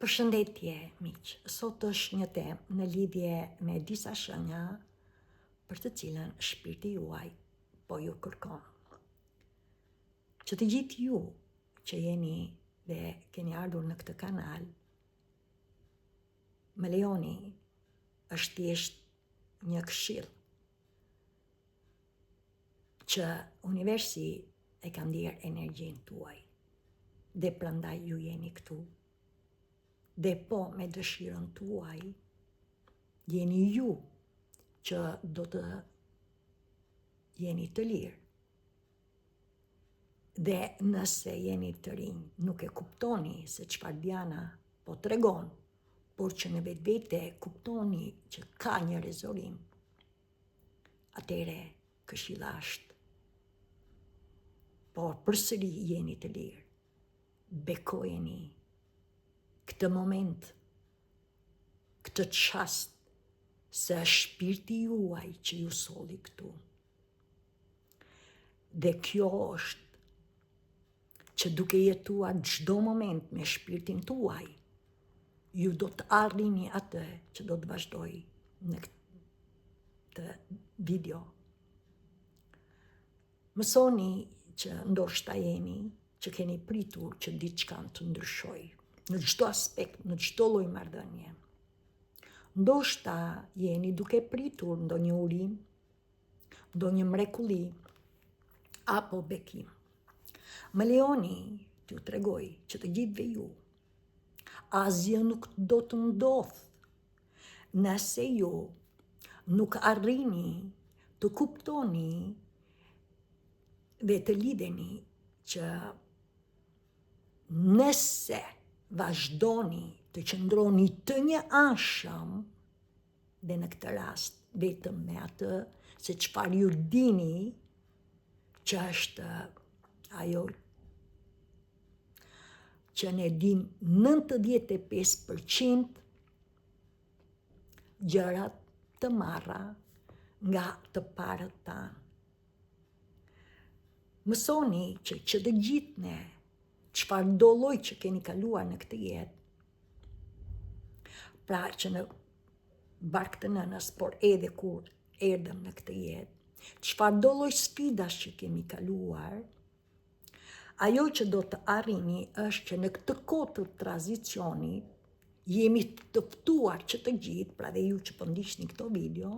Përshëndetje, miq. Sot është një temë në lidhje me disa shenja për të cilën shpirti juaj po ju kërkon. Që të gjithë ju që jeni dhe keni ardhur në këtë kanal, më lejoni është thjesht një këshill që universi e ka ndier energjinë tuaj dhe prandaj ju jeni këtu. Dhe po me dëshirën tuaj, jeni ju që do të jeni të lirë. Dhe nëse jeni të rinj, nuk e kuptoni se çfarë Diana po tregon, por që në vetvete kuptoni që ka një rezorim, atëre këshilla është. Por përsëri jeni të lirë, bekojeni këtë moment, këtë çast, se shpirti juaj që ju solli këtu. Dhe kjo është që duke jetuar çdo moment me shpirtin tuaj, ju do të arrini atë që do të vazhdoj në këtë video. Mësoni që ndoshta jeni që keni pritur që diçka të ndryshojë në çdo aspekt, në çdo lloj marrëdhënie. Ndoshta jeni duke pritur ndonjë urim, ndonjë mrekulli apo bekim. Më lejoni t'ju tregoj që të gjithëve ju, asgjë nuk do të ndodhë nëse ju nuk arrini të kuptoni dhe të lidheni që nëse vazhdoni të qëndroni të një anshëm, dhe në këtë rast vetëm me atë se çfarë ju dini që është ajo që ne dim 95% gjërat të marra nga të parët tanë. Mësoni që të gjithë ne, çfarë do lloj që keni kaluar në këtë jetë, pra që në barkë të nënës, por edhe kur erdhëm në këtë jetë, çfarë do lloj sfidash që kemi kaluar, ajo që do të arrini është që në këtë kohë të tranzicionit jemi të ftuar që të gjithë, pra dhe ju që po ndiqni këto video,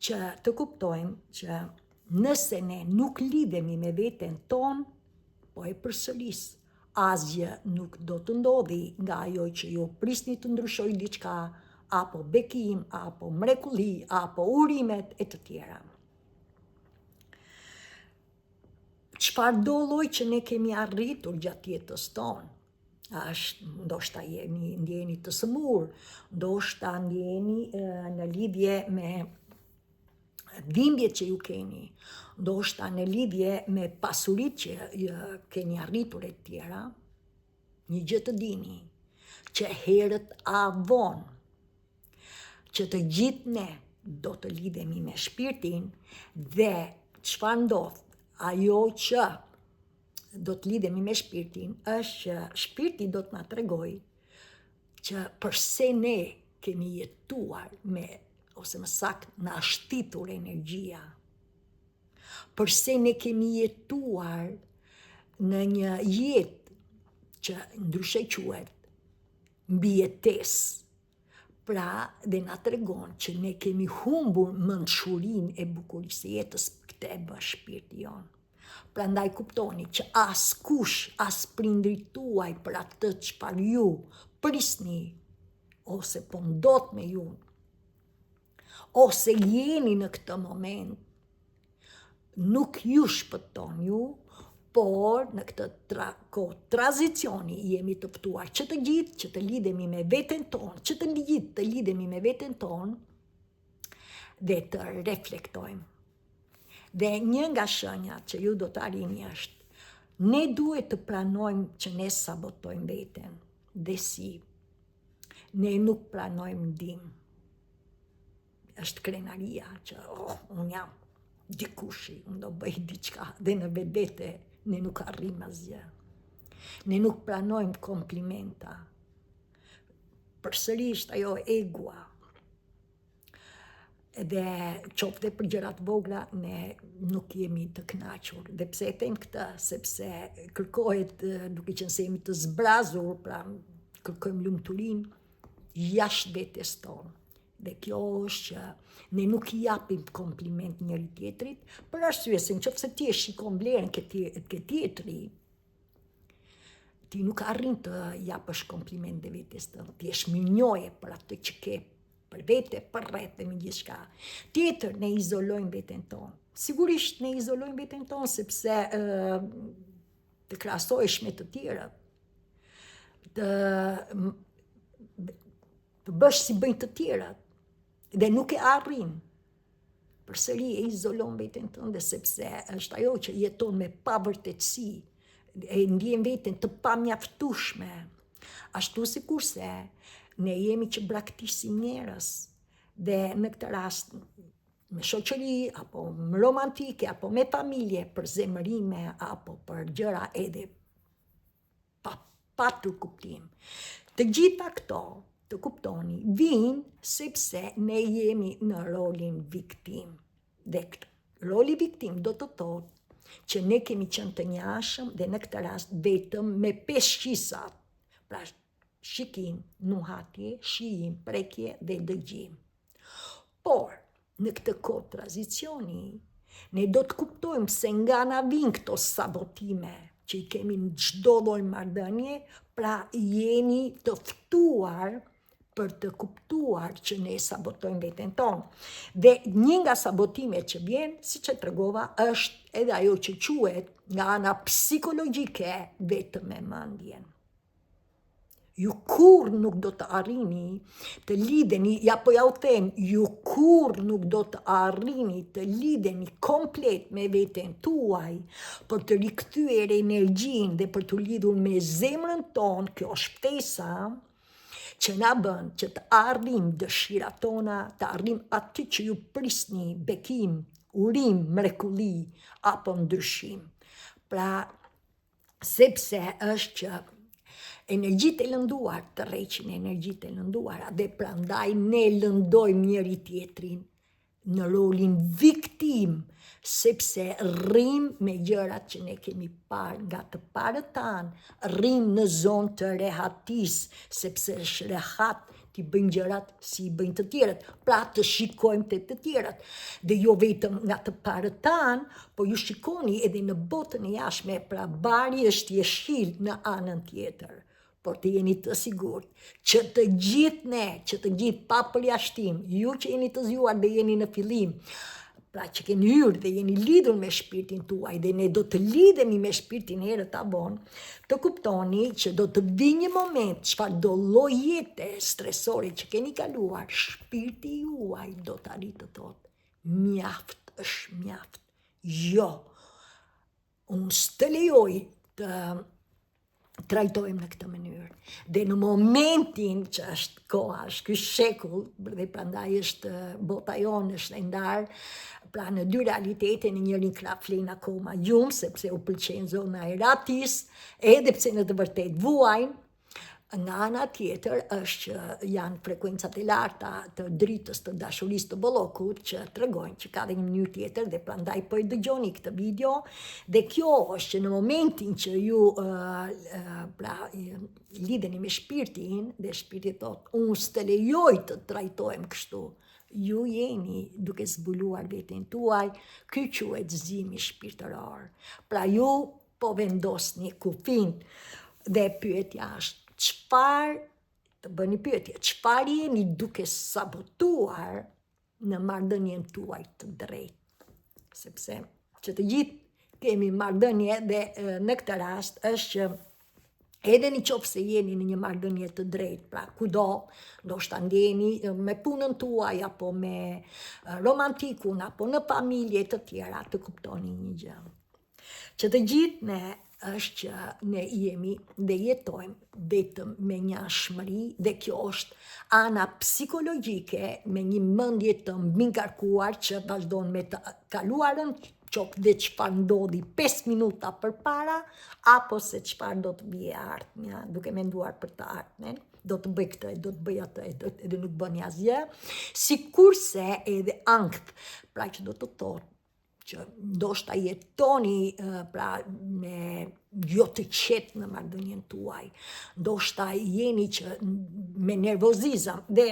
që të kuptojmë që nëse ne nuk lidhemi me veten tonë, po e përsëris, asgjë nuk do të ndodhi nga ajo që ju prisni të ndryshoj diçka, apo bekim, apo mrekulli, apo urimet e të tjera. Çfarë do lloj që ne kemi arritur gjatë jetës tonë, ndoshta ndjeni të sëmur, ndoshta ndjeni në lidhje me dhimbjet që ju keni, ndoshta në lidhje me pasuritë që keni arritur e tjera, një gjë të dini, që herët a vonë, që të gjithë ne do të lidhemi me shpirtin dhe çfarë ndodh, ajo që do të lidhemi me shpirtin është që shpirti do të na tregoj që përse ne kemi jetuar me, ose më saktë, na shtitur energjia. Përse ne kemi jetuar në një jetë që ndryshe quhet mbijetesë. Pra dhe na tregon që ne kemi humbur mençurinë e bukurisë së jetës, këtë e bën shpirti jon. Prandaj kuptoni që askush, as prindrit tuaj për atë çfarë ju prisni, ose po ndodh me ju, ose jeni në këtë moment, nuk ju shpëton ju, por në këtë kohë tranzicioni jemi të ftuar që të gjithë që të lidhemi me veten tonë, që të gjithë të lidhemi me veten tonë dhe të reflektojmë. Dhe një nga shenjat që ju do të arrini është, ne duhet të pranojmë që ne sabotojmë veten. Dhe si? Ne nuk pranojmë ndim. Është krenaria që unë jam dikushi, unë do bëj diçka, dhe në vetvete ne nuk arrim asgjë. Ne nuk pranojmë komplimenta, përsëri është ajo egua. Dhe qofte për gjërat vogla, ne nuk jemi të kënaqur. Dhe pse e them këtë, sepse kërkohet, duke qenë se jemi të zbrazur, pra kërkojmë lumturinë jashtë vetes tonë. Dhe kjo është që ne nuk I japim kompliment njëri tjetrit, për arsye se nëse ti e shikon vlerën ke tjetri, ti nuk arrin të japësh kompliment dhe vetes tënde. Ti je mirënjohje për atë që ke për vete, për rreth dhe me gjithçka. Tjetër, ne izolojmë veten tonë. Sigurisht ne izolojmë veten tonë sepse të krahasohesh me të tjerët, të bësh si bëjnë të tjerët, dhe nuk e arrin. Përsëri e izolon veten tënde sepse është ajo që jeton me pavërtetësi, e ndjen veten të pamjaftueshme. Ashtu sikurse ne jemi që braktisim njerëz, dhe në këtë rast me shoqëri, apo më romantike, apo me familje, për zemërime, apo për gjëra edhe pa patur kuptim. Të gjitha këto, të kuptoni, vinë sepse ne jemi në rolin viktim. Dhe roli viktim do të thotë që ne kemi qenë të njashëm dhe në këtë rast vetëm me 5 qisat. Pra shikim, nuhatje, shijim, prekje dhe dëgjim. Por, në këtë kohë tranzicioni, ne do të kuptojmë se nga na vinë këto sabotime që I kemi në çdo lloj marrëdhënie, pra jeni të ftuar për të kuptuar që ne sabotojmë veten tonë. Dhe një nga sabotimet që vjen, siç e tregova, është edhe ajo që quhet nga ana psikologjike vetëm me mendjen. Ju kur nuk do të arrini të lidheni, po ja u them, ju kur nuk do të arrini të lidheni komplet me veten tuaj për të rikthyer energjinë dhe për të lidhur me zemrën tonë, kjo shpesa që na bën që të arrim dëshirat tona, të arrim aty që ju prisni, bekim, urim, mrekulli apo ndryshim. Pra, sepse është që energjitë e lënduar të rreqin energjitë e lënduara dhe prandaj ne lëndojmë njëri tjetrin në rolin viktim, sepse rrim me gjërat që ne kemi parë nga të parët tanë, rrim në zonë të rehatis, sepse është rehat ti bëjmë gjërat si bëjnë të tjerët, pra të shikojmë të tjerët, dhe jo vetëm nga të parët tanë, po ju shikoni edhe në botën e jashtme, pra bari është jeshil në anën tjetër. Por të jeni të sigurt që të gjithë ne, që të gjithë pa përjashtim, ju që jeni të zgjuar dhe jeni në fillim, pra që keni hyrë dhe jeni lidhur me shpirtin tuaj dhe ne do të lidhemi me shpirtin herët ta vonë, të kuptoni që do të vi një moment, çfarëdo lloj jete stresore që keni kaluar, shpirti juaj do të arrijë të thotë, mjaft është mjaft. Jo, unë s'të lejoj të trajtojmë në këtë mënyrë. Dhe në momentin që është koha, është ky shekull, dhe prandaj është bota jonë është e ndarë, pra në dy realitete, në njërin krah flen akoma gjumë, sepse u pëlqen zona e ratis, edhe pse në të vërtet vuajnë. Nga ana tjetër është që janë frekuencat e larta të dritës të dashurisë të bollokut që tregojnë që ka dhe një mënyrë tjetër dhe prandaj po e dëgjoni këtë video dhe kjo është që në momentin që ju lidheni me shpirtin dhe shpirti thotë unë s'të lejoj të trajtohem kështu, ju jeni duke zbuluar veten tuaj, ky quhet zgjimi shpirtëror. Pra ju po vendosni kufin dhe pyetja është të bëni pyetje, çfarë jeni duke sabotuar në marrëdhënien tuaj të drejtë? Sepse që të gjithë kemi marrëdhënie dhe në këtë rast është që edhe në qoftë se jeni në një marrëdhënie të drejtë, pra kudo, ndoshta ndjeni me punën tuaj apo me romantikun apo në familje të tjera, të kuptoni një gjë. Që të gjithë ne është që ne jemi dhe jetojmë vetëm me njashmëri dhe kjo është ana psikologjike me një mendje të mbingarkuar që vazhdon me të kaluarën qoftë dhe çfarë ndodhi 5 minuta përpara, apo se çfarë do të vijë ardhmja, duke menduar për të ardhmen, do të bëj këtë, do të bëj atë, edhe nuk bëni asgjë, sikurse edhe ankth, pra që do të thotë që ndoshta jetoni pra me jo të qetë në marrëdhënien tuaj, ndoshta jeni që me nervozizëm, dhe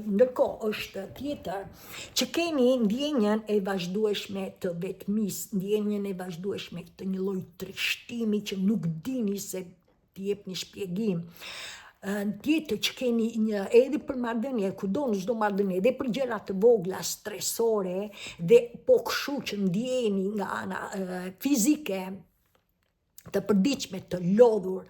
ndërkohë është tjetër që keni ndjenjen e vazhdueshme të vetmisë, ndjenjen e vazhdueshme të një lloj trishtimi që nuk dini se t'i jepni shpjegim. Tjetër që keni një edhe për marrëdhënie, kudo në çdo marrëdhënie, edhe për gjëra të vogla stresore, dhe po kështu që ndjeni nga ana fizike të përditshme, të lodhur.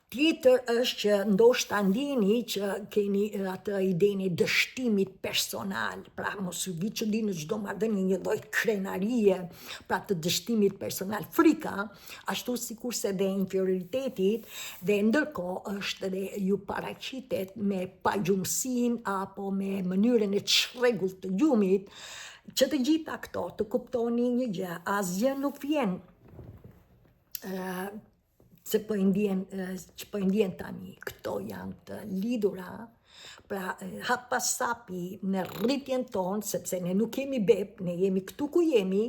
Tjetër është që ndoshta ndjeni që keni atë idenë e dështimit personal, pra mos u vi që di në çdo marrëdhënie një lloj krenarie, pra të dështimit personal, frika, ashtu sikurse dhe inferioritetit, dhe ndërkohë është edhe ju paraqitet me pagjumsinë apo me mënyrën e çrregullt të gjumit, që të gjitha këto të kuptoni një gjë, asgjë nuk vjen që po i ndjen tani. Këto janë të lidhura, pra hap pas hapi në rritjen tonë, sepse ne nuk jemi beb, ne jemi këtu ku jemi,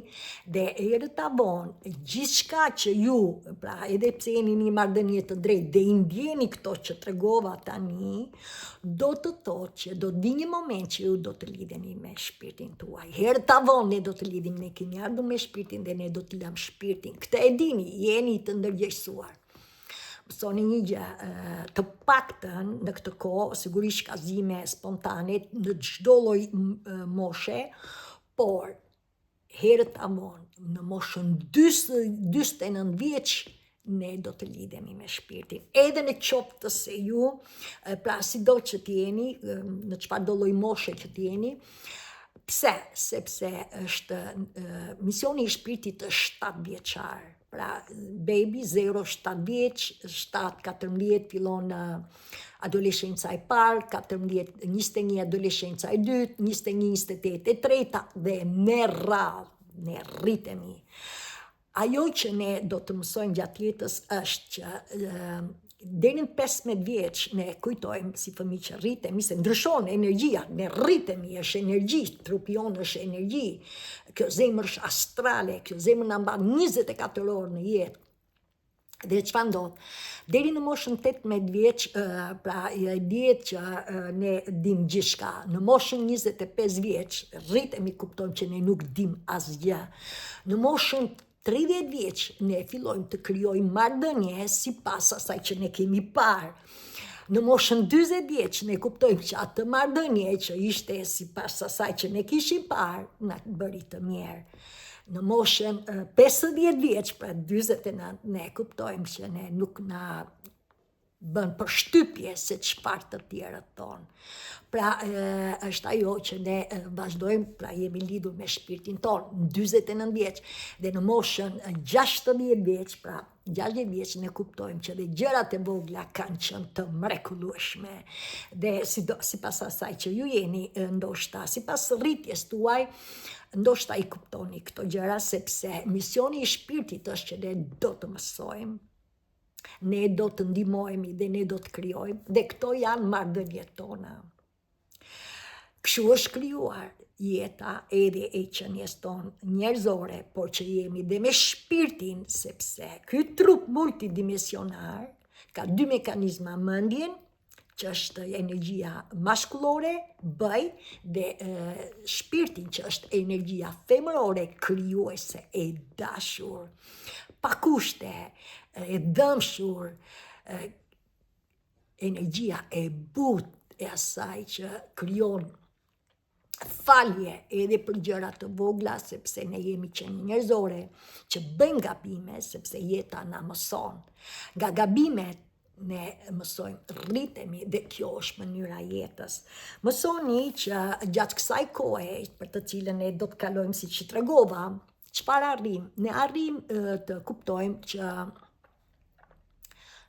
dhe herët a vonë, gjithçka që ju, pra edhe pse jeni një marrëdhënie të drejtë dhe i ndjeni këto që tregova tani, do të thotë që do vi një moment që ju do të lidheni me shpirtin tuaj. Herët a vonë ne do të lidhim, ne kemi ardhur me shpirtin dhe ne do të lëm shpirtin. Këtë e dini, jeni të ndërgjegjësuar. Mësoni një gjë, të paktën në këtë kohë, sigurisht shkallëzime spontane në çdo lloj moshe, por herët a vonë, në moshën 49 vjeç, ne do të lidhemi me shpirtin. Edhe në qoftë se ju, pra sido që t'jeni, në çfarëdo lloj moshe që t'jeni, pse? Sepse është misioni i shpirtit është 7 vjeçar. Pra baby 0-7 vjeç, 7-14 fillon adoleshenca e parë, 14-21 adoleshenca e dytë, 21-28 e treta, dhe me radhë, ne rritemi. Ajo që ne do të mësojmë gjatë jetës është që deri në 15 vjeç ne kujtojmë si fëmijë që rritemi, se ndryshon energjia, ne rritemi, është energji, trupi jonë është energji, kjo zemër është astrale, kjo zemër na mban 24 orë në jetë. Dhe çfarë ndodh? Deri në moshën 18 vjeç, pra e dihet që ne dim gjithçka. Në moshën 25 vjeç rritemi, kuptojmë që ne nuk dim asgjë. Në moshën 30 vjeç ne fillojmë të krijojmë marrëdhënie sipas asaj që ne kemi parë. Në moshën 40 vjeç ne kuptojmë që atë marrëdhënie që ishte sipas asaj që ne kishim parë, na bëri të mirë. Në moshën 50 vjeç, pra 49, ne kuptojmë që ne nuk na bën përshtypje se çfarë të tjerët thonë. Pra është ajo që ne vazhdojmë, pra jemi lidhur me shpirtin tonë në 49 vjeç, dhe në moshën 60 vjeç, pra 60 vjeç ne kuptojmë që dhe gjërat e vogla kanë qenë të mrekullueshme. Dhe sipas asaj që ju jeni, ndoshta sipas rritjes tuaj, ndoshta i kuptoni këto gjëra, sepse misioni i shpirtit është që ne do të mësojmë, ne do të ndihmojmë dhe ne do të krijojmë, dhe këto janë marrëdhëniet tona. Kështu është krijuar jeta edhe e qenies tonë njerëzore, por që jemi dhe me shpirtin, sepse ky trup multidimensionar ka 2 mekanizma: mendjen, që është energjia maskullore, bëj, dhe shpirtin, që është energjia femërore, krijuese, e dashur, pa kushte, e dëmshur, energjia e butë e asaj që krijon falje edhe për gjëra të vogla, sepse ne jemi qenë njerëzore që bëjmë gabime, sepse jeta na mëson. Nga gabimet ne mësojmë, rritemi, dhe kjo është mënyra jetës. Mësoni që gjatë kësaj kohe, për të cilën ne do të kalojmë siç i tregova, çfarë arrim? Ne arrim të kuptojmë që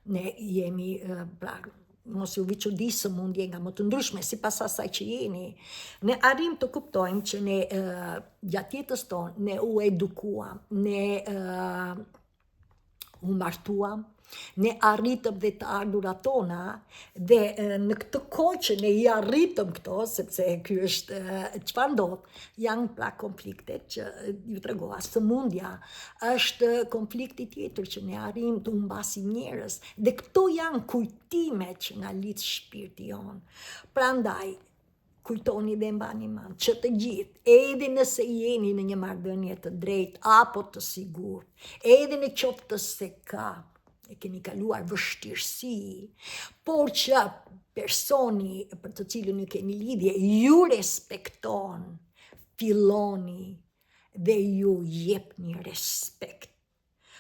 ne jemi, pra mos ju vi çudi sëmundje nga më të ndryshme sipas asaj që jeni, ne arrim të kuptojmë që ne gjatë jetës tonë ne u edukuam, ne u martuam, ne arritëm dhe të ardhurat tona dhe në këtë kohë që ne i arritëm këto, sepse ky është çfarë ndodh, janë pra konfliktet që ju tregova, sëmundja është konflikti tjetër që ne arrim të humbasim njerëz dhe këto janë kujtime që nga lidh shpirti jon. Prandaj kujtoni dhe mbani mend që të gjithë, edhe nëse jeni në një marrëdhënie të drejtë apo të sigurt, edhe në qoftë se e keni kaluar vështirësi, por që personi për të cilën ju keni lidhje ju respekton, filloni dhe ju jepni respekt.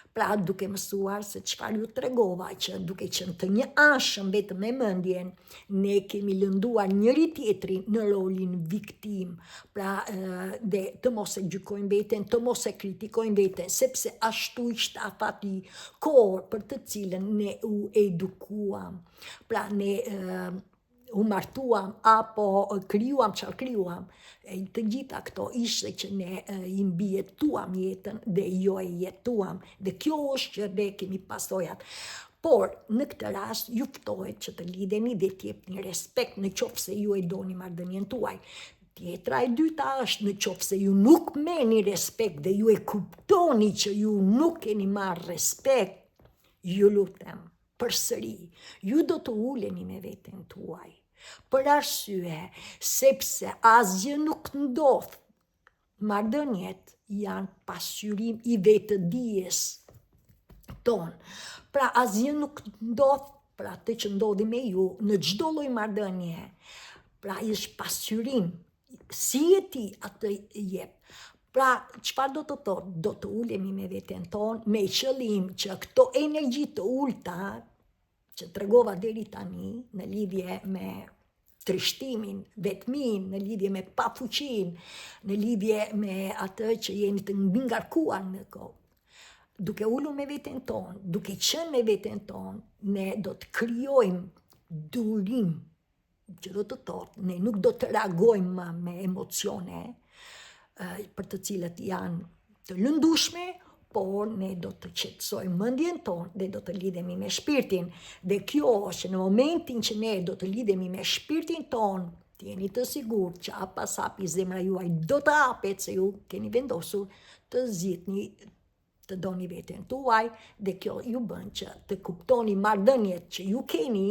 Pra duke mësuar se çfarë ju tregova, që duke qenë të një anshëm vetëm me mendjen, ne kemi lënduar njëri tjetrin në rolin viktim, pra dhe të mos e gjykojmë veten, të mos e kritikojmë veten, sepse ashtu ishte afati kohë për të cilën ne u edukuam. Pra ne u martuam apo krijuam çfarë krijuam, të gjitha këto ishte që ne i mbijetuam jetën dhe jo e jetuam, dhe kjo është që ne kemi pasojat. Por në këtë rast ju ftohet që të lidheni dhe t'jepni respekt në qoftë se ju e doni marrëdhënien tuaj. Tjetra e dyta është në qoftë se ju nuk merrni respekt dhe ju e kuptoni që ju nuk keni marrë respekt, ju lutem përsëri, ju do të uleni me veten tuaj. Për arsye, sepse asgjë nuk ndodh. Marrëdhëniet janë pasqyrim i vetëdijes ton. Pra asgjë nuk ndodh, pra atë që ndodhi me ju në çdo lloj marrëdhënie. Pra është pasqyrim, si je ti atë jep. Pra çfarë do të thotë? Do të ulemi me veten ton me qëllim që këto energji të ulta që tregova deri tani në lidhje me trishtimin, vetmin, në lidhje me pafuqin, në lidhje me atë që jeni të ngarkuar në kohë. Duke ulur me veten ton, duke qenë me veten ton, ne do të krijojmë durim, që do të thotë, ne nuk do të reagojmë me emocione, për të cilët janë të lëndueshme, por ne do të qetësojmë mendjen tonë dhe do të lidhemi me shpirtin. Dhe kjo është në momentin që ne do të lidhemi me shpirtin tonë, jeni të sigurt që pas hapi zemra juaj do të hapet, se ju keni vendosur të zgjidhni të doni veten tuaj, dhe kjo ju bën që të kuptoni marrëdhëniet që ju keni.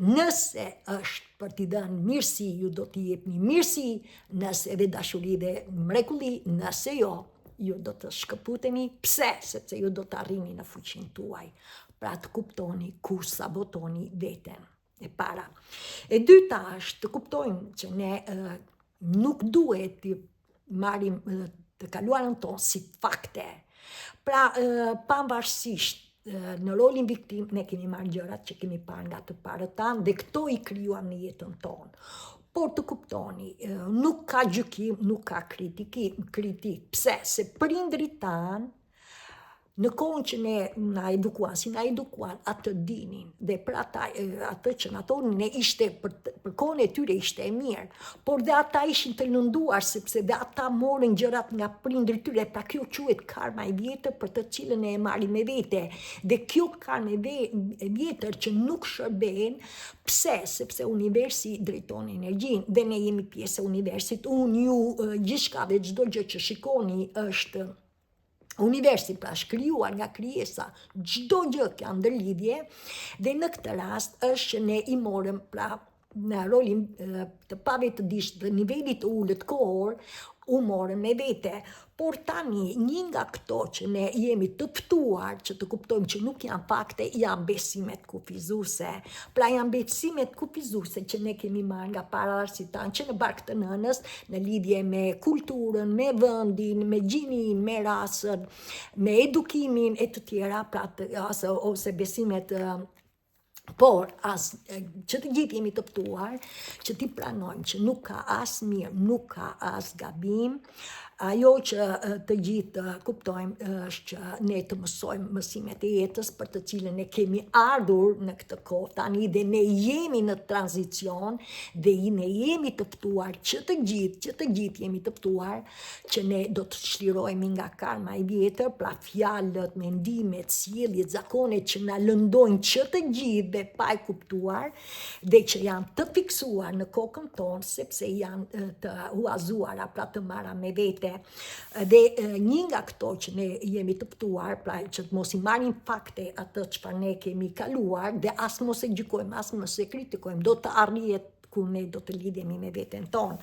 Nëse është për t'i dhënë mirësi, ju do t'i jepni mirësi, nëse edhe dashuri dhe mrekulli, nëse jo, ju do të shkëputeni. Pse? Sepse ju do të arrini në fuqinë tuaj. Pra të kuptoni kur sabotoni veten. E para. E dyta është të kuptojmë që ne nuk duhet të marrim të kaluarën tonë si fakte. Pra pavarësisht në rolin viktim ne kemi marrë gjërat që kemi parë nga të parët tanë dhe këto i krijuam në jetën tonë. Por të kuptoni, nuk ka gjykim, nuk ka kritik. Pse? Se prindrit tanë, në kohën që ne na edukuan, si na edukuan, atë dinin, dhe për atë që na thonin ne ishte, për kohën e tyre ishte e mirë, por dhe ata ishin të lënduar, sepse dhe ata morën gjërat nga prindrit tyre, pra kjo quhet karma e vjetër për të cilën e marrin me vete, dhe kjo karma e vjetër që nuk shërben. Pse? Sepse universi drejton energjinë, dhe ne jemi pjesë e universit, ju gjithçka dhe çdo gjë që shikoni është universi, pra shkrijuar nga krijesa, çdo gjë ka ndërlidhje, dhe në këtë rast është që ne i morëm pra në rolin të pavetëdijshëm, të nivelit të ulët kohor, u morëm me vete. Por tani një nga këto që ne jemi të ftuar që të kuptojmë që nuk janë fakte, janë besimet kufizuese. Pra janë besimet kufizuese që ne kemi marrë nga paralarësit tanë, që në barkë të nënës, në lidhje me kulturën, me vendin, me gjinin, me rasën, me edukimin e të tjera, pra ose besimet Por, që të gjithë jemi të ftuar, që ti pranojmë që nuk ka as mirë, nuk ka as gabim, ajo që të gjithë kuptojmë është që ne të mësojmë mësimet e jetës për të cilën ne kemi ardhur në këtë kohë tani dhe ne jemi në tranzicion dhe ne jemi të ftuar që të gjithë jemi të ftuar që ne do të çlirohemi nga karma e vjetër, pra fjalët, mendimet, sjelljet, zakonet që na lëndojnë që të gjithë dhe pa e kuptuar dhe që janë të fiksuar në kokën tonë sepse janë të huazuara, pra të marra me vete. Dhe një nga këto që ne jemi të ftuar, pra që të mos I marrim fakte atë çfarë ne kemi kaluar dhe as mos e gjykojmë, as mos e kritikojmë, do të arrihet kur ne do të lidhemi me veten tonë.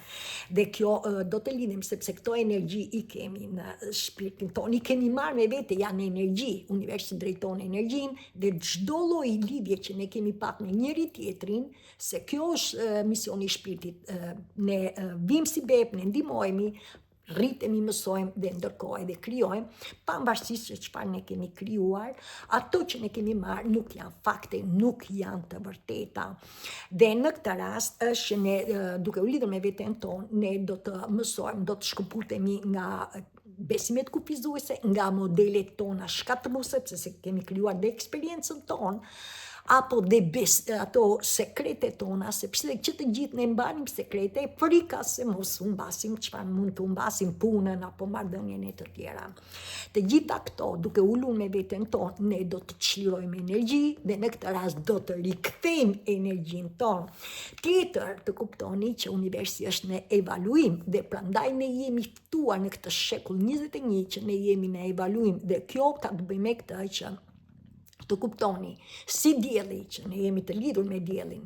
Dhe kjo do të lidhemi sepse këto energji I kemi në shpirtin tonë, I kemi marrë me vete, janë energji, universi drejton energjinë dhe çdo lloj lidhje që ne kemi pasur me njëri tjetrin, se kjo është misioni I shpirtit. Ne vim si beb, ne ndihmohemi, rritemi, mësojmë dhe ndërkohë edhe krijojmë, pavarësisht se çfarë ne kemi krijuar, ato që ne kemi marrë nuk janë fakte, nuk janë të vërteta. Dhe në këtë rast është që ne duke u lidhur me veten tonë, ne do të mësojmë, do të shkëputemi nga besimet kufizuese, nga modelet tona shkatërruese, sepse kemi krijuar dhe eksperiencën tonë, apo dhe ato sekrete tona, sepse që të gjithë ne mbanim sekrete, frika se mos humbasim çfarë mund të humbasim, punën apo marrëdhënien e të tjera. Të gjitha këto, duke ulur me veten tonë, ne do të çlirojmë energji dhe në këtë rast do të rikthejmë energjinë tonë. Tjetër të kuptoni që universi është në evaluim dhe prandaj ne jemi ftuar në këtë shekull 21 që ne jemi në evaluim dhe kjo ka të bëjë me këtë që të kuptoni, si dielli që ne jemi të lidhur me diellin,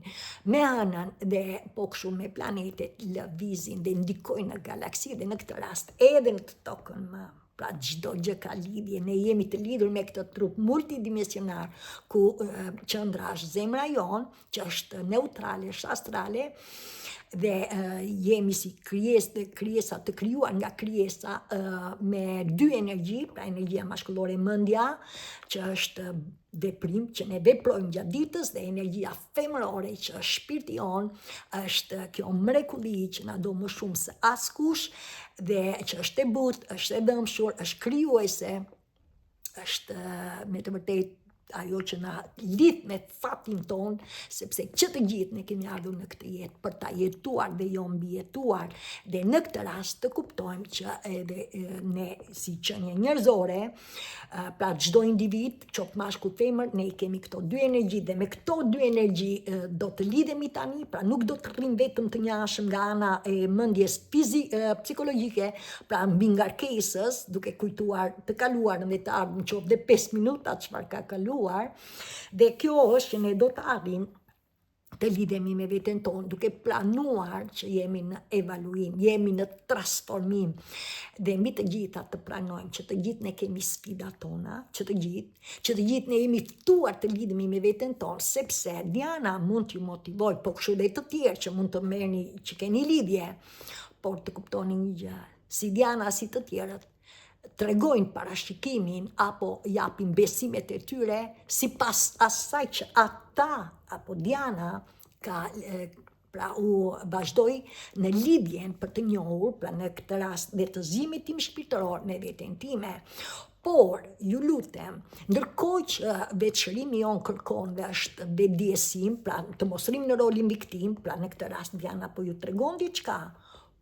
me anën dhe po kështu me planetet lëvizin dhe ndikojnë në galaksi dhe në këtë rast edhe në të tokën pra çdo gjë ka lidhje, ne jemi të lidhur me këtë trup multidimensionar ku qendra është zemra jonë, që është neutrale, është astrale, dhe jemi si krijesa të krijuar nga krijesa me dy energji, pra energjia maskullore mendja, që është veprim që ne veprojmë gjatë ditës dhe energjia femërore që është shpirti on, është kjo mrekulli që na do më shumë se askush dhe që është e butë, është e dëmshur, është krijuese, është me të vërtetë ajo që na lidh me fatin ton, sepse që të gjithë ne kemi ardhur në këtë jetë për ta jetuar dhe jo mbijetuar, dhe në këtë rast të kuptojmë që edhe ne si qenie njerëzore, pra çdo individ, qoftë mashkull femër, ne kemi këto dy energji dhe me këto dy energji do të lidhemi tani, pra nuk do të rrim vetëm të njashëm nga ana e mendjes psikologjike, pra mbi ngarkesës, duke kujtuar të kaluarën dhe të ardhmen qoftë dhe 5 minuta çfarë ka kaluar. Dhe kjo është që ne do të arrim të lidhemi me veten tonë, duke planuar që jemi në evaluim, jemi në transformim, dhe mbi të gjitha të pranojmë që të gjithë ne kemi sfidat tona, që të gjithë ne jemi ftuar të lidhemi me veten tonë, sepse Diana mund t'ju motivoj, po kështu dhe të tjerë që mund të merrni, që keni lidhje, por të kuptoni një gjë, si Diana si të tjerët, tregojnë parashikimin apo japin besimet e tyre sipas asaj që ata apo Diana ka pra u vazhdoi në lidhjen për të njohur, pra në këtë rast dhe të zimit tim shpirtëror me veten time. Por, ju lutem, ndërkohë që veçërimi jon kërkon dhe është vetdiesim, pra të mos rrim në rolin viktim, pra në këtë rast Diana po ju tregon diçka,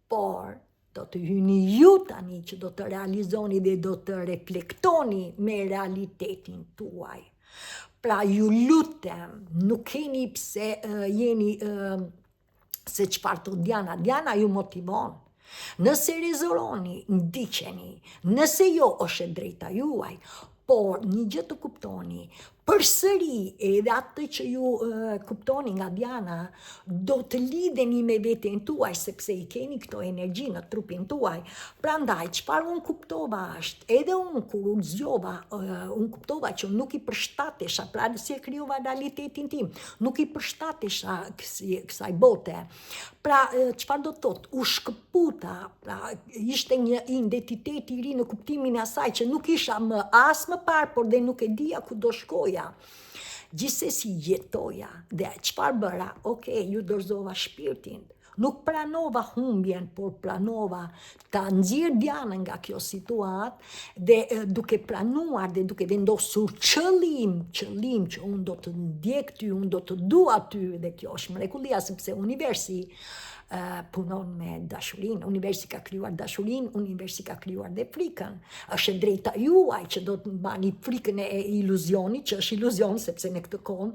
por do të hyni ju tani që do të realizoni dhe do të reflektoni me realitetin tuaj. Pra ju lutem, nuk keni pse jeni se çfarë thot Diana. Diana ju motivon. Nëse rezervoni, ndiqeni. Nëse jo, është e drejta juaj. Por një gjë të kuptoni, përsëri edhe atë që ju kuptoni nga Diana, do të lidheni me veten tuaj, sepse I keni këto energji në trupin tuaj. Prandaj, çfarë unë kuptova është, edhe unë kur u zgjova, unë kuptova që nuk I përshtatesha, pra si e krijova realitetin tim, nuk I përshtatesha kësaj bote. Pra, çfarë do të thotë, u shkëputa, pra ishte një identitet I ri në kuptimin e asaj që nuk isha më as më parë, por dhe nuk e dija ku do shkoja. Gjithsesi jetoja dhe çfarë bëra? Okej, ju dorëzova shpirtin. Nuk pranova humbjen, por pranova ta nxjerr Dianën nga kjo situatë dhe duke planuar dhe duke vendosur qëllim që unë do të ndjek ty, unë do të dua ty, dhe kjo është mrekullia sepse universi punon me dashurinë, universi ka krijuar dashurinë, universi ka krijuar dhe frikën. Është e drejta juaj që do të mbani frikën e iluzionit, që është iluzion sepse në këtë kohë,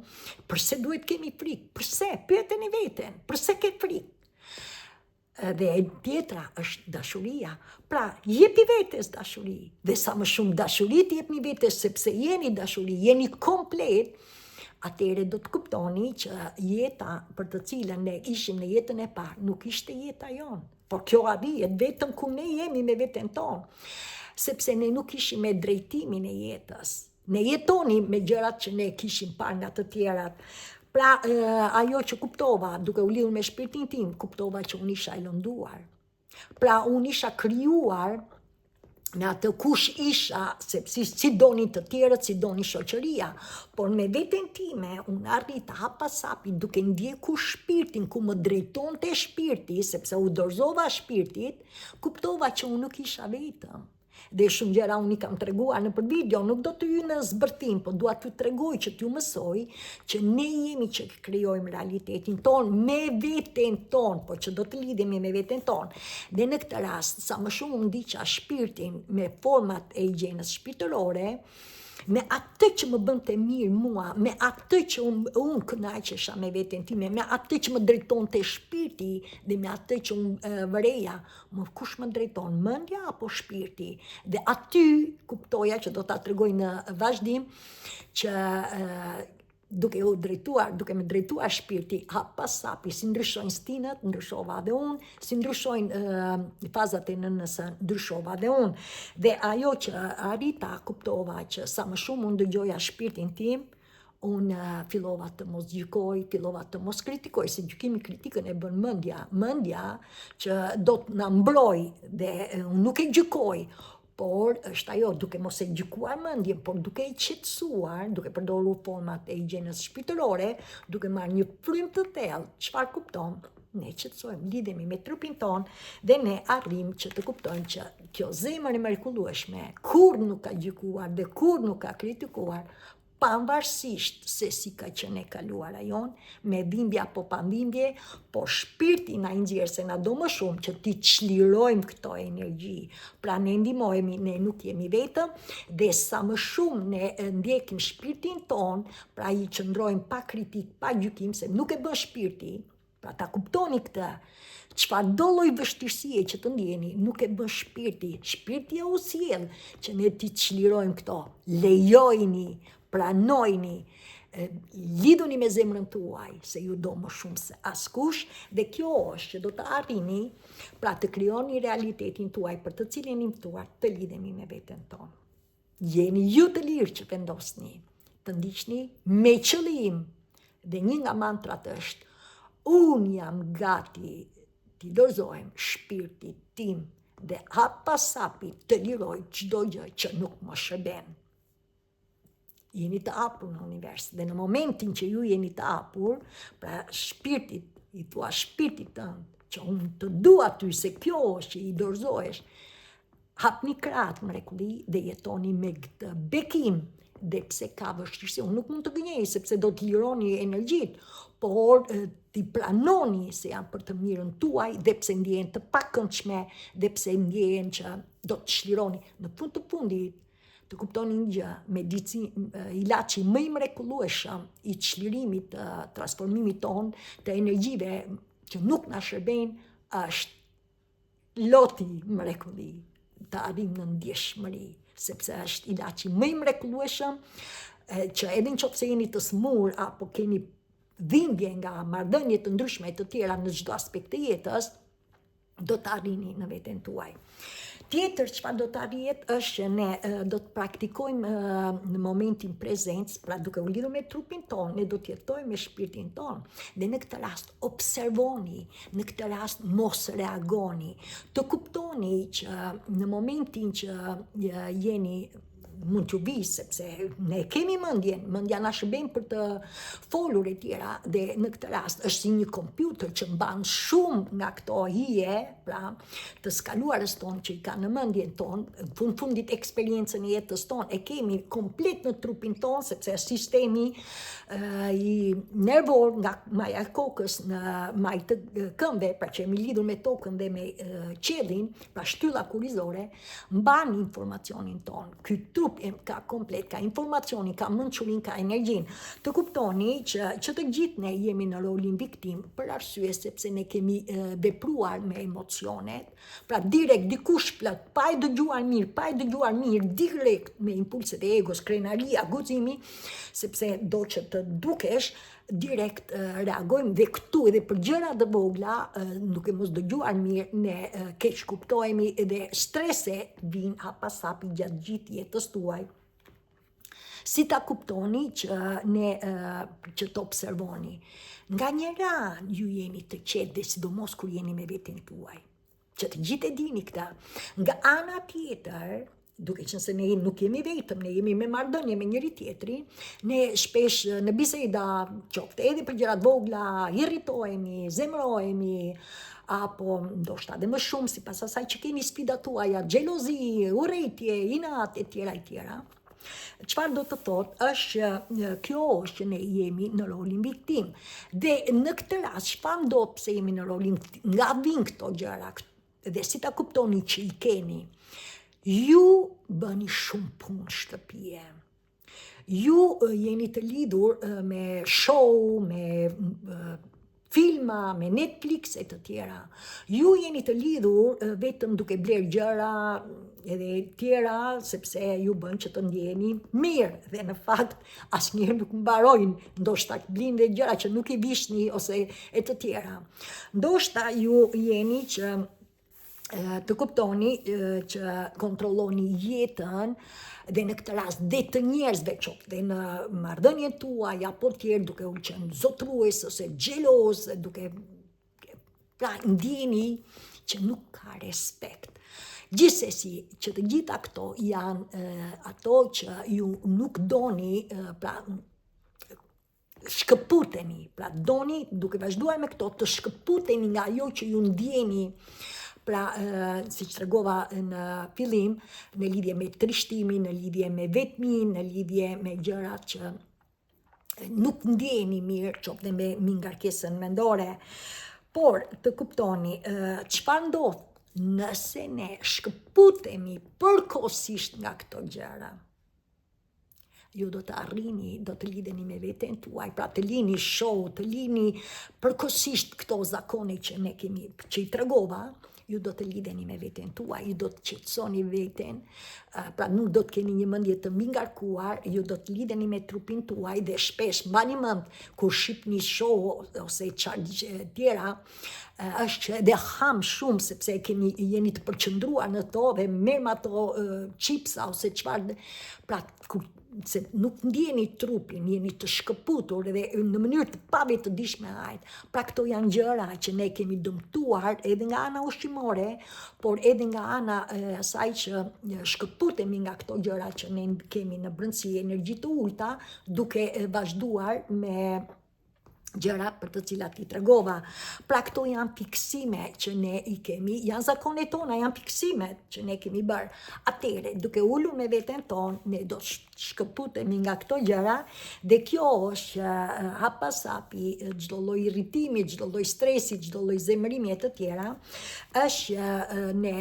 pse duhet kemi frikë? Pse? Pyeteni veten, pse ke frikë? Dhe e tjetra është dashuria. Pra, jepi vetes dashuri. Dhe sa më shumë dashuri të jepni vetes, sepse jeni dashuri, jeni komplet, atëherë do të kuptoni që jeta për të cilën ne ishim në jetën e parë nuk ishte jeta jonë. Por kjo arrihet vetëm ku ne jemi me veten tonë. Sepse ne nuk ishim me drejtimin e jetës. Ne jetonim me gjërat që ne kishim parë nga të tjerat. Pra, ajo që kuptova, duke u lidhur me shpirtin tim, kuptova që unë isha e lënduar. Pra, unë isha krijuar në atë kush isha, sepse si donin të tjerët, si doni shoqëria. Por me veten time, unë arrita hapa sapi duke ndjekur shpirtin, ku më drejtonte shpirti, sepse u dorëzova shpirtit, kuptova që unë nuk isha vetëm. Dhe shumë gjëra unë i kam treguar në për video, nuk do të hyj në zbërthim, po dua t'ju tregoj që t'ju mësoj që ne jemi që krijojmë realitetin ton me veten ton, po që do të lidhemi me veten ton. Dhe në këtë rast, sa më shumë unë ndiqa shpirtin me format e higjienës shpirtërore, me atë që më bënte mirë mua, me atë që unë kënaqesha me veten time, me atë që më drejtonte shpirti dhe me atë që unë vëreja, kush më drejton, mendja apo shpirti? Dhe aty kuptoja që do ta tregoj në vazhdim që duke me drejtuar shpirti, hap pas hapi, si ndryshojnë stinët, ndryshova dhe unë, si ndryshojnë fazat e nënës, ndryshova dhe unë. Dhe ajo që arrita kuptova që sa më shumë unë dëgjoja shpirtin tim, unë fillova të mos gjykoj, fillova të mos kritikoj, se gjykimi kritikën e bën mendja që do të na mbroj dhe unë nuk e gjykoj. Por është ajo, duke mos e gjykuar mendjen, por duke e qetësuar, duke përdorur format e higjienës shpirtërore, duke marrë një frym të thellë, çfarë kupton? Ne qetësojmë, lidhemi me trupin ton dhe ne arrim që të kuptojmë që kjo zemër e mrekullueshme kur nuk ka gjykuar dhe kur nuk ka kritikuar, pavarësisht se si ka qenë e kaluara jon, me dhimbje apo pa dhimbje, po shpirti na nxjerr se na do më shumë që ti çlirojmë këto energji. Pra ne ndihmohemi, ne nuk jemi vetëm, dhe sa më shumë ne ndjekim shpirtin ton, pra i qëndrojmë pa kritik, pa gjykim, se nuk e bën shpirti. Pra ta kuptoni këtë. Çfarë do lloj vështirësie që të ndjeni, nuk e bën shpirti. Shpirti u sjell që ne ti çlirojmë këto. Lejojini, pranojni, lidhuni me zemrën tuaj, se ju do më shumë se askush, dhe kjo është që do të arrini, pra të krijoni realitetin tuaj për të cilin imtuar të lidhemi me veten tonë. Jeni ju të lirë që vendosni, të ndiqni me qëllim, dhe një nga mantrat është, unë jam gati t'i dorëzohem shpirtit tim dhe hap pas hapi të liroj çdo gjë që nuk më shërben. Jeni të hapur në univers, dhe në momentin që ju jeni të hapur, pra shpirtit, i thua shpirtit tënd, që unë të dua ty, se kjo është që i dorëzohesh, hapni krahët mrekulli dhe jetoni me këtë bekim, dhe pse ka vështirësi, unë nuk mund të gënjej, sepse do të lironi energjit, por ti pranoni se janë për të mirën tuaj, dhe pse ndjehen të pakëndshme, dhe pse ndjehen që do të çlironi. Në fund të fundit, të kuptoni një gjë, ilaçi më i mrekullueshëm i çlirimit, transformimit ton të energjive që nuk na shërbejnë është loti mrekulli, të arrijmë në ndjeshmëri, sepse është ilaçi më i mrekullueshëm që edhe nëse jeni të smur apo keni dhimbje nga marrëdhënie të ndryshme të tjera në çdo aspekt të jetës, do të arrini në veten tuaj. Tjetër çfarë do të arrihet është që ne do të praktikojmë në momentin prezent, pra duke u lidhur me trupin ton, ne do të jetojmë me shpirtin ton. Dhe në këtë rast observoni, në këtë rast mos reagoni. Të kuptoni që në momentin që jeni mund t'ju vi, sepse ne kemi mendja na shërben për të folur e tjera, dhe në këtë rast është si një kompjuter që mban shumë nga këto hije, pra të skaluarës tonë që i ka në mendjen tonë, fundit eksperiencën e jetës tonë e kemi komplet në trupin tonë, sepse sistemi i nervor nga maja e kokës në maj të këmbëve, pra që jemi lidhur me tokën dhe me qellin, pra shtylla kurizore, mban informacionin tonë. Ky trup ka komplet, ka informacionin, ka mençurin, ka energjin. Të kuptoni që të gjithë ne jemi në rolin viktim për arsye sepse ne kemi vepruar me emocionet, pra direkt dikush plot, pa e dëgjuar mirë, direkt me impulset e egos, krenaria, guximi, sepse do që të dukesh, direkt reagojmë dhe këtu edhe për gjëra të vogla, duke mos dëgjuar mirë, ne keq kuptohemi edhe strese vinë hapasapi gjatë gjithë jetës tuaj. Si ta kuptoni që ne që të observoni? Nga njëra ju jeni të qetë dhe sidomos kur jeni me veten tuaj, që të gjithë e dini këta. Nga ana tjetër, duke qenë se ne nuk jemi vetëm, ne jemi me marrëdhënie me njëri tjetrin, ne shpesh në biseda qoftë edhe për gjëra të vogla, irritohemi, zemërohemi, apo ndoshta edhe më shumë sipas asaj që keni sfidat tuaja, xhelozi, urrëtie, inat e tjera. Çfarë do të thotë është që kjo është që ne jemi në rolin viktim. Dhe në këtë rast, çfarë ndodh pse jemi në rolin viktim? Nga vijnë këto gjëra, dhe si ta kuptoni që i keni? Ju bëni shumë punë shtëpie. Ju jeni të lidhur me show, me filma, me Netflix e të tjera. Ju jeni të lidhur vetëm duke bler gjëra edhe tjera, sepse ju bën që të ndjeni mirë, dhe në fakt asnjëherë nuk mbarojnë, ndoshta blin dhe gjëra që nuk i vishni ose e të tjera. Ndoshta ju jeni që të kuptoni që kontrolloni jetën dhe në këtë rast dhe të njerëzve qoftë dhe në marrëdhënien tuaj apo tjerë, duke u qenë zotrues ose xheloz, duke pra ndjeni që nuk ka respekt. Gjithsesi, që të gjitha këto janë ato që ju nuk doni, pra shkëputeni, pra doni duke vazhduar me këto të shkëputeni nga ajo që ju ndjeni. Pra, si që tregova në fillim, në lidhje me trishtimin, në lidhje me vetmin, në lidhje me gjërat që nuk ndjeni mirë, qoftë dhe me ngarkesën mendore. Por, të kuptoni, çfarë ndodh nëse ne shkëputemi përkohësisht nga këto gjëra? Ju do të arrini, do të lidheni me veten tuaj, pra të lini show, të lini përkohësisht këto zakone që ne kemi, që i tregova, ju do të lidheni me veten tuaj, ju do të qetësoni veten, pra nuk do të keni një mendje të ngarkuar, ju do të lidheni me trupin tuaj dhe shpesh mbani mend kur shihni show ose çfarë tjera, është edhe ham shumë sepse jeni të përqendruar në to dhe merr ato chipsa ose çfarë, pra se nuk ndjeni trupin, jeni të shkëputur dhe në mënyrë të pavetëdijshme ajt. Pra këto janë gjëra që ne kemi dëmtuar edhe nga ana ushqimore, por edhe nga ana asaj që shkëputemi nga këto gjëra që ne kemi në brendësi energji të ulta, duke vazhduar me gjëra për të cilat i tregova. Pra këto janë fiksime që ne i kemi, janë zakonet tona, janë fiksime që ne kemi bërë. Atëre, duke ulur me veten tonë, ne do shkëputemi nga këto gjëra, dhe kjo është hapasapi çdo lloj irritimi, çdo lloj stresi, çdo lloj zemërimi e të tjera, është ne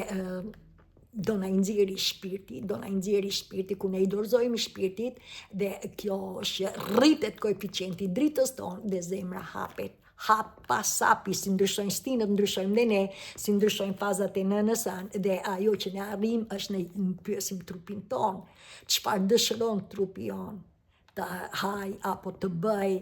do na nxjerrë shpirti, ku ne i dorëzojmë shpirtit, dhe kjo është rritet koeficienti dritës tonë dhe zemra hapet. Hapasapi, si ndryshojnë stinët, ndryshojmë dhe ne, si ndryshojnë fazat e nënës anë, dhe ajo që ne arrim është ne pyesim trupin tonë, çfarë dëshiron trupi jonë të haj apo të bëj,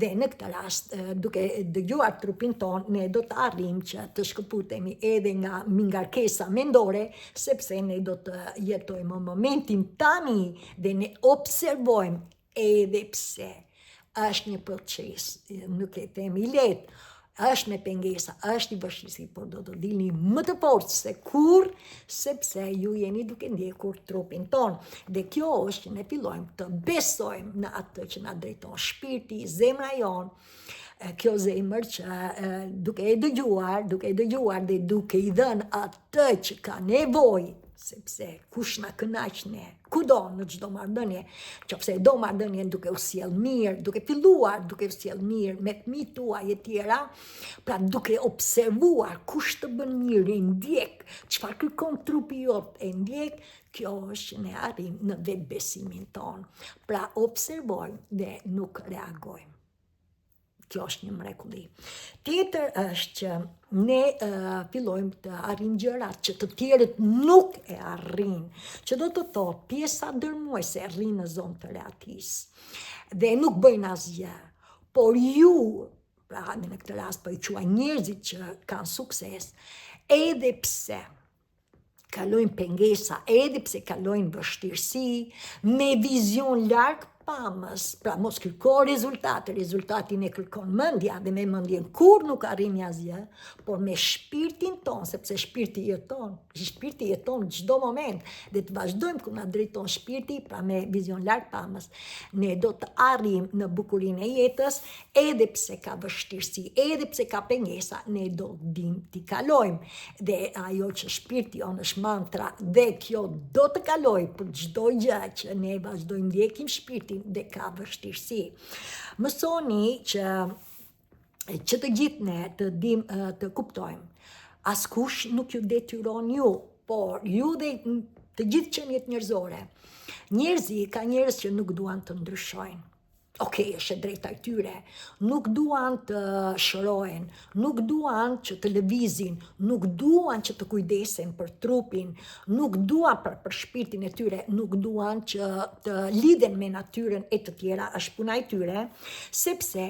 dhe në këtë rast, duke dëgjuar trupin ton, ne do të arrim që të shkëputemi edhe nga ngarkesa mendore, sepse ne do të jetojmë momentin tani dhe ne observojmë edhe pse është një proces, nuk e themi lehtë, është me pengesa, është i vështirësi, por do të dilni më të fortë se kur, sepse ju jeni duke ndjekur trupin ton. Dhe kjo është që ne fillojmë të besojmë në atë që na drejton shpirti, zemra jon, kjo zemër që duke e dëgjuar dhe duke i dhënë atë që ka nevojë, sepse kush na kënaq ne, kudo në çdo marrëdhënie, qofse do marrëdhënien duke u sjell mirë, duke filluar duke u sjell mirë me fëmijët tuaj e tjera, pra duke observuar kush të bën mirë, i ndjek, çfarë kërkon trupi jot, e ndjek, kjo është që ne arrim në vetbesimin ton. Pra observojmë dhe nuk reagojmë. Kjo është një mrekulli. Tjetër është që ne fillojmë të arrim gjërat që të tjerët nuk e arrin, që do të thotë pjesa dërmuese arrin në zonë të reatisë dhe nuk bëjnë asgjë, por ju, pra në këtë rast po i quaj njerëzit që kanë sukses, edhe pse kalojnë pengesa, edhe pse kalojnë vështirësi, me vizion larg pamës, pra mos kërko rezultatin e kërkon mendja, dhe me mendjen kur nuk arrini asgjë, por me shpirtin ton, sepse shpirti jeton çdo moment, dhe të vazhdojmë ku na drejton shpirti, pra me vizion larg pamës, ne do të arrijmë në bukurinë e jetës, edhe pse ka vështirësi, edhe pse ka pengesa, ne do dim t'i kalojmë. Dhe ajo që shpirti on është mantra, dhe kjo do të kaloj për çdo gjë që ne vazhdojmë ndjekim shpirtin dhe ka vështirësi. Mësoni që të gjithë ne të kuptojmë. Askush nuk ju detyron ju, por ju dhe të gjithë qeniet njerëzore. Ka njerëz që nuk duan të ndryshojnë. Okej, është e drejta e tyre, nuk duan të shërohen, nuk duan që të lëvizin, nuk duan që të kujdesen për trupin, nuk duan për shpirtin e tyre, nuk duan që të lidhen me natyrën e të tjera, është puna e tyre, sepse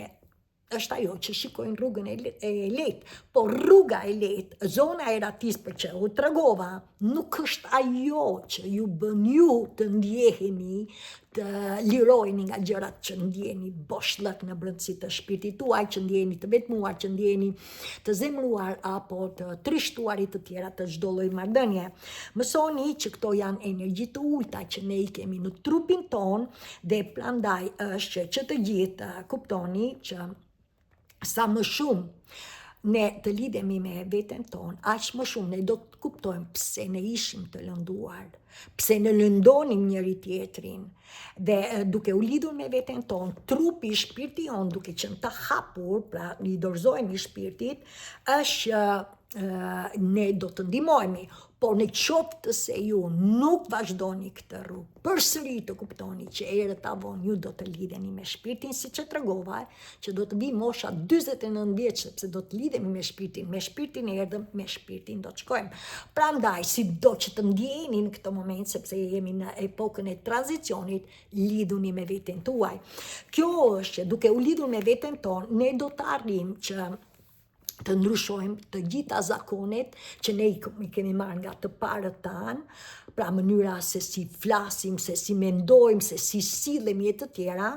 është ajo që shikojnë rrugën e lehtë, por rruga e lehtë, zona e ratisë për që u tregova, nuk është ajo që ju bën ju të ndjeheni, të lirojni nga gjërat që ndjeni boshllëk në brendësi të shpirtit tuaj, që ndjeni të vetmuar, që ndjeni të zemruar apo të trishtuar i të tjera të çdo lloj marrëdhënie. Mësoni që këto janë energji të ulta që ne i kemi në trupin ton, dhe prandaj është që të gjithë kuptoni që sa më shumë ne të lidhemi me veten ton, aq më shumë ne do të kuptojmë pse ne ishim të lënduar, pse ne lëndonim njëri tjetrin, dhe duke u lidhur me veten ton, trupi, shpirti on duke qenë të hapur, pra i dorëzohemi shpirtit, është ne do të ndihmohemi, por në qoftë se ju nuk vazhdoni këtë rrugë, përsëri të kuptoni që herët avon ju do të lidheni me shpirtin, siç e tregova, që do të vi mosha 49 vjeç, sepse do të lidhemi me shpirtin erdhëm, me shpirtin do të shkojmë. Prandaj, sido që të ndjeni në këtë moment, sepse jemi në epokën e tranzicionit, lidhuni me veten tuaj. Kjo është që duke u lidhur me veten tonë, ne do të arrijmë që të ndryshojmë të gjitha zakonet që ne i kemi marrë nga të parët tanë, pra mënyra se si flasim, se si mendojmë, se si sillemi e të tjera,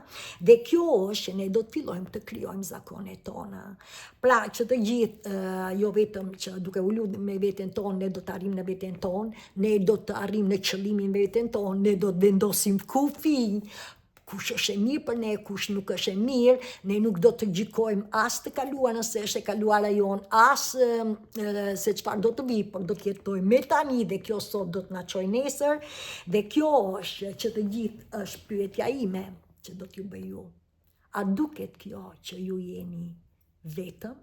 dhe kjo është që ne do të fillojmë të krijojmë zakonet tona. Pra që të gjithë, jo vetëm që duke u lidhur me veten tonë, ne do të arrijmë në veten tonë, ne do të arrijmë në qëllimin me veten tonë, ne do të vendosim kufi, kush është e mirë për ne, kush nuk është e mirë, ne nuk do të gjykojmë as të kaluar nëse është e kaluara jon, as se çfarë do të vi, por do të jetojmë me tani, dhe kjo sot do të na çojë nesër, dhe kjo është që të gjithë është pyetja ime që do t'ju bëj ju. A duket kjo që ju jeni vetëm?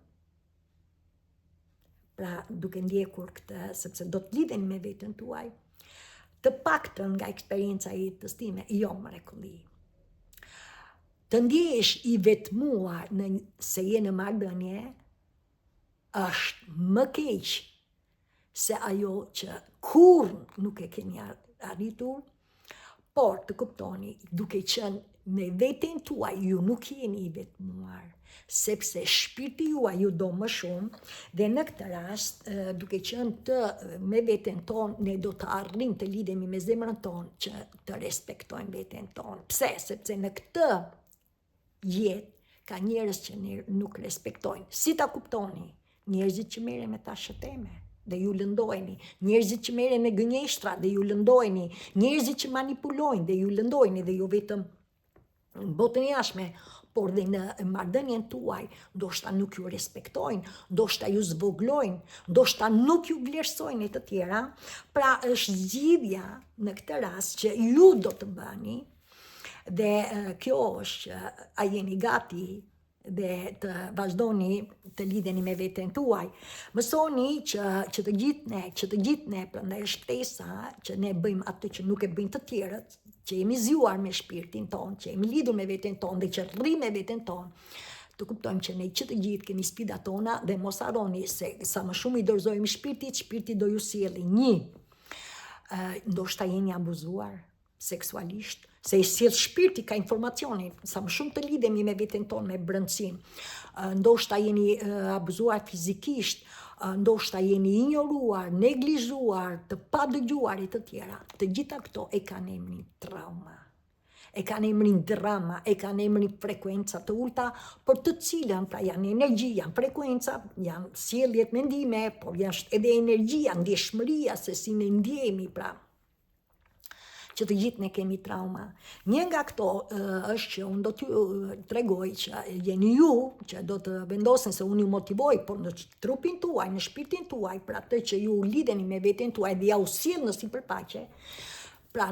Pra duke ndjekur këtë, sepse do të lidheni me veten tuaj, të paktën nga eksperienca e jetës time, jo mrekulli. Të ndjesh i vetmuar se je në marrëdhënie është më keq se ajo që kur nuk e keni arritur, por të kuptoni, duke qenë me veten tuaj, ju nuk jeni i vetmuar, sepse shpirti juaj ju do më shumë, dhe në këtë rast, duke qenë me veten tonë, ne do të arrijmë të lidhemi me zemrën tonë që të respektojmë veten tonë. Pse? Sepse në këtë jetë ka njerëz që nuk respektojnë. Si ta kuptoni? Njerëzit që merren me tashë teme dhe ju lëndojni, njerëzit që merren me gënjeshtra dhe ju lëndojni, njerëzit që manipulojnë dhe ju lëndojni dhe ju vetëm në botën jashtme, por dhe në marrëdhënien tuaj, ndoshta nuk ju respektojnë, ndoshta ju zvoglojnë, ndoshta nuk ju vlerësojnë e të tjera. Pra është zgjidhja në këtë rast që ju do të bëni, dhe kjo është a jeni gati dhe të vazhdoni të lidheni me veten tuaj. Mësoni që të gjithë ne, prandaj është ftesa që ne bëjmë atë që nuk e bëjnë të tjerët, që jemi zgjuar me shpirtin ton, që jemi lidhur me veten ton dhe që rrim me veten ton, të kuptojmë që ne që të gjithë kemi sfidat tona dhe mos harroni se sa më shumë i dorëzojmë shpirtit, shpirti do ju sjellë ndoshta jeni abuzuar seksualisht, se i sjell shpirti ka informacioni, sa më shumë të lidhemi me veten tonë me brendësim. Ndoshta jeni abuzuar fizikisht, ndoshta jeni ignoruar, neglizhuar, të padëgjuar e të tjera. Të gjitha këto e kanë emrin trauma, e kanë emrin drama, e kanë emrin frekuenca të ulta, për të cilën pra janë energji, janë frekuenca, janë sjelljet mendime, por janë edhe energjia, ndjeshmëria se si ne ndjehemi, pra që të gjithë ne kemi trauma. Një nga këto është që unë do t'ju tregoj që jeni ju që do të vendosen se unë ju motivoj, por në trupin tuaj, në shpirtin tuaj, për atë që ju lidheni me veten tuaj dhe ja u sjell në sipërfaqe. Pra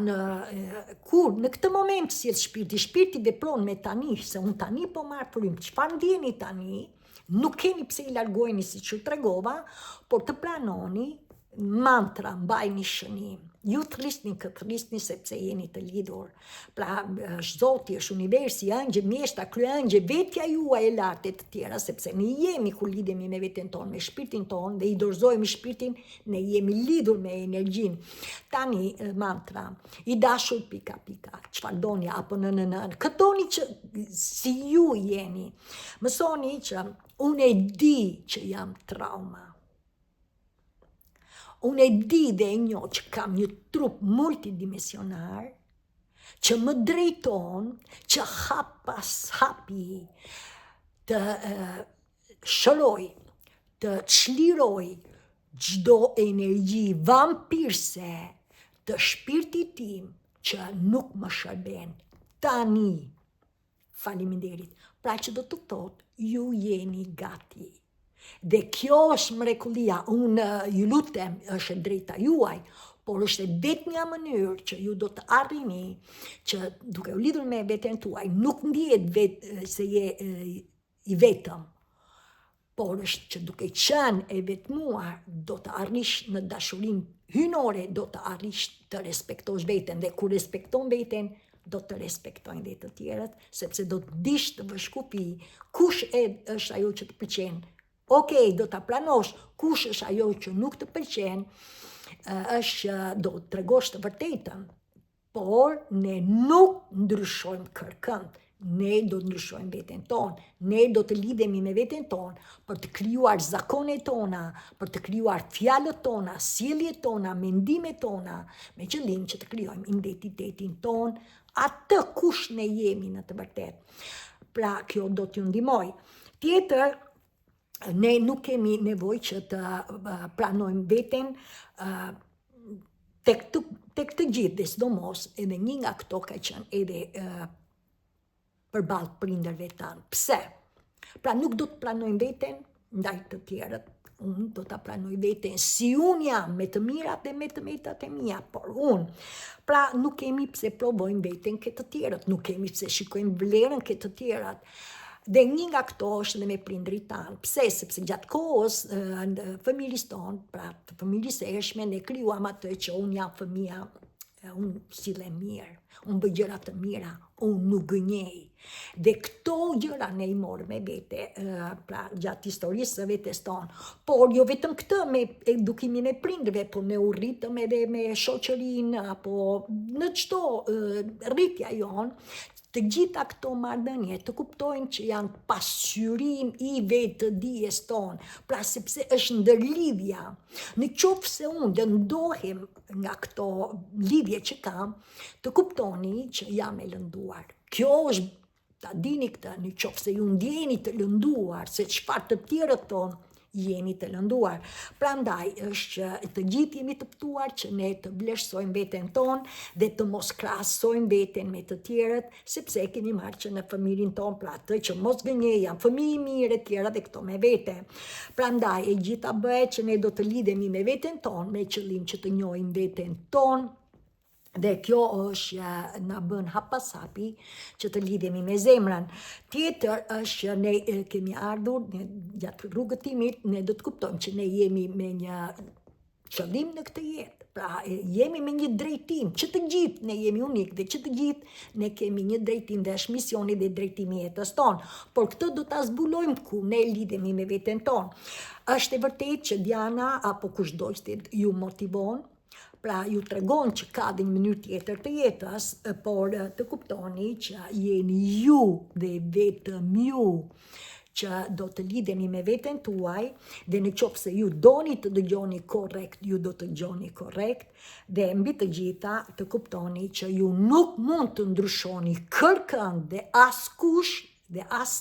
kur në këtë moment sjell shpirti vepron me tani, se unë tani po marr frym, çfarë ndjeni tani? Nuk keni pse i largojeni siç ju tregova, por të pranoni mantra, mbajni shënim. Ju thrisni sepse jeni të lidhur. Pra është Zoti, është universi, ëngjë, mjeshta, kryëngjë, vetja juaj e lartë e të tjera, sepse ne jemi kur lidhemi me veten tonë, me shpirtin tonë dhe i dorëzojmë shpirtin, ne jemi lidhur me energjinë. Tani mantra, i dashur pika, çfarë doni apo në. Këtë doni që si ju jeni. Mësoni që unë e di që jam trauma. Unë e di dhe e njoh që kam një trup multidimensionar që më drejton që hap pas hapi të shëroj, të çliroj çdo energji vampirse të shpirtit tim që nuk më shërben tani. Faleminderit. Pra që do të thotë ju jeni gati. Dhe kjo është mrekullia, unë ju lutem, është drejta juaj, por është vetmja mënyrë që ju do të arrini që duke u lidhur me veten tuaj, nuk ndihet se je i vetëm, por është që duke qenë e vetmuar, do të arrish në dashurinë hynore, do të arrish të respektosh veten, dhe kur respekton veten, do të respektojnë dhe të tjerët, sepse do të dish të vësh kufi kush është ajo që të pëlqen. Okej, do ta pranosh kush është ajo që nuk të pëlqen, është do të tregosh të vërtetën, por ne nuk ndryshojmë kërkënd, ne do të ndryshojmë veten tonë, ne do të lidhemi me veten tonë për të krijuar zakonet tona, për të krijuar fjalët tona, sjelljet tona, mendimet tona, me qëllim që të krijojmë identitetin tonë, atë kush ne jemi në të vërtetë. Pra kjo do t'ju ndihmoj. Tjetër, ne nuk kemi nevojë që të pranojmë veten tek të gjithë, dhe sidomos edhe një nga këto ka qenë edhe përballë prindërve tanë. Pse? Pra nuk do të pranojmë veten ndaj të tjerët. Unë do ta pranoj veten si unë jam, me të mirat dhe me të metat e mia, por unë. Pra nuk kemi pse provojmë veten ke të tjerët, nuk kemi pse shikojmë vlerën ke të tjerat. Dhe një nga këto është dhe me prindrit tanë. Pse? Sepse gjatë kohës në familjes tonë, pra të familjes së hershme, ne krijuam atë që unë jam fëmia, unë sillem mirë, unë bëj gjëra të mira, unë nuk gënjej. Dhe këto gjëra ne i morëm me vete, pra gjatë historisë së vetes tonë. Por jo vetëm këtë me edukimin e prindërve, por ne u rritëm edhe me shoqërinë, apo në çdo rritja jonë, të gjitha këto marrëdhënie të kuptojnë që janë pasqyrim i vetë dijes tonë, pra sepse është ndërlidhja. Në qoftë se unë lëndohem nga këto lidhje që kam, të kuptoni që jam e lënduar. Kjo është ta dini këtë, në qoftë se ju ndjeni të lënduar, se çfarë të tjerët tonë jeni të lënduar. Prandaj është që të gjithë jemi të ftuar që ne të vlerësojmë veten tonë dhe të mos krahasojmë veten me të tjerët, sepse keni marrë që në familjen tonë, pra atë që mos gënjej, janë fëmijë mirë e tjera dhe këto me vete. Prandaj e gjitha bëhet që ne do të lidhemi me veten tonë me qëllim që të njohim veten tonë. Dhe kjo është na bën hap pas hapi që të lidhemi me zemrën. Tjetër është që ne kemi ardhur gjatë rrugëtimit, ne do të kuptojmë që ne jemi me një qëllim në këtë jetë. Pra jemi me një drejtim, që të gjithë ne jemi unik dhe që të gjithë ne kemi një drejtim dhe është misioni dhe drejtimi jetës tonë. Por këtë do ta zbulojmë ku ne lidhemi me veten tonë. Është e vërtetë që Diana apo kushdo që ju motivon, pra ju tregon që ka dhe një mënyrë tjetër të jetës, por të kuptoni që jeni ju dhe vetëm ju që do të lidheni me veten tuaj, dhe në qoftë se ju doni të dëgjoni korrekt, ju do të dëgjoni korrekt, dhe mbi të gjitha të kuptoni që ju nuk mund të ndryshoni kërkën dhe askush dhe as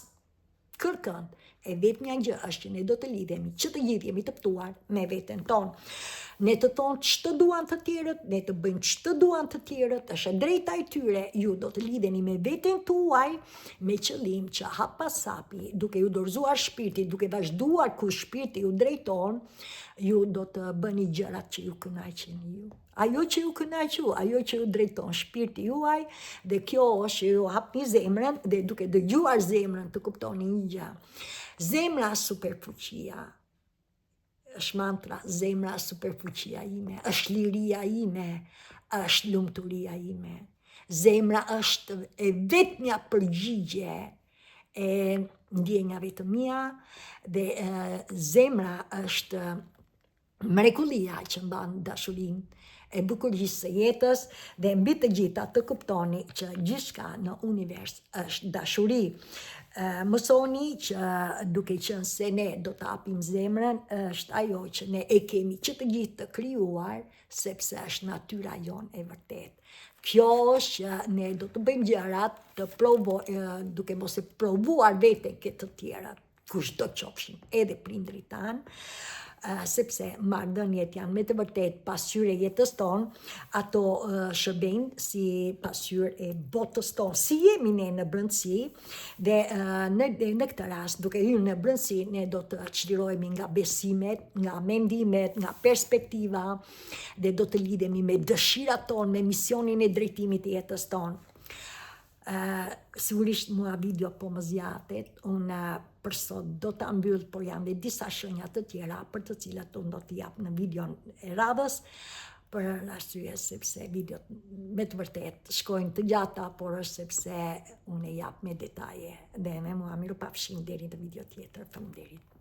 kërkën. E vetmja gjë është që ne do të lidhemi, që të gjithë jemi të ftuar me veten tonë. Ne të thonë ç'të duan të tjerët, ne të bëjmë ç'të duan të tjerët, është e drejta e tyre, ju do të lidheni me veten tuaj me qëllim që hap pas hapi, duke ju dorëzuar shpirtit, duke vazhduar ku shpirti ju drejton, ju do të bëni gjërat që ju kënaqin ju. Ajo që ju kënaq ju, ajo që ju drejton shpirti juaj, dhe kjo është që ju hapni zemrën dhe duke dëgjuar zemrën të kuptoni një gjë. Zemra superfuqia, është mantra, zemra superfuqia ime, është liria ime, është lumturia ime. Zemra është e vetmja përgjigje e ndjenjave të mia dhe zemra është mrekullia që mban dashurinë e bukurisë së jetës dhe mbi të gjitha të kuptoni që gjithçka në univers është dashuri. Mësoni që duke qenë se ne do të hapim zemrën, është ajo që ne e kemi që të gjithë të krijuar, sepse është natyra jonë e vërtet. Kjo është që ne do të bëjmë gjërat të duke mos e provuar veten këtë të tjerat, kushdo qofshin, edhe prindrit tanë, sepse marrëdhëniet janë me të vërtet pasqyrë e jetës tonë, ato shërbejnë si pasqyrë e botës tonë, si jemi ne në brendësi, dhe në këtë rast, duke hyrë në brendësi, ne do të çlirohemi nga besimet, nga mendimet, nga perspektiva, dhe do të lidhemi me dëshirat tonë, me misionin e drejtimit të jetës tonë. Sigurisht mua video po më zgjatet, unë për sot do ta mbyll, por janë dhe disa shenja të tjera për të cilat unë do t'i jap në videon e radhës, për arsye sepse videot me të vërtet shkojnë të gjata, por është sepse unë e jap me detaje. Dhe me mua mirupafshim deri në video tjetër. Faleminderit.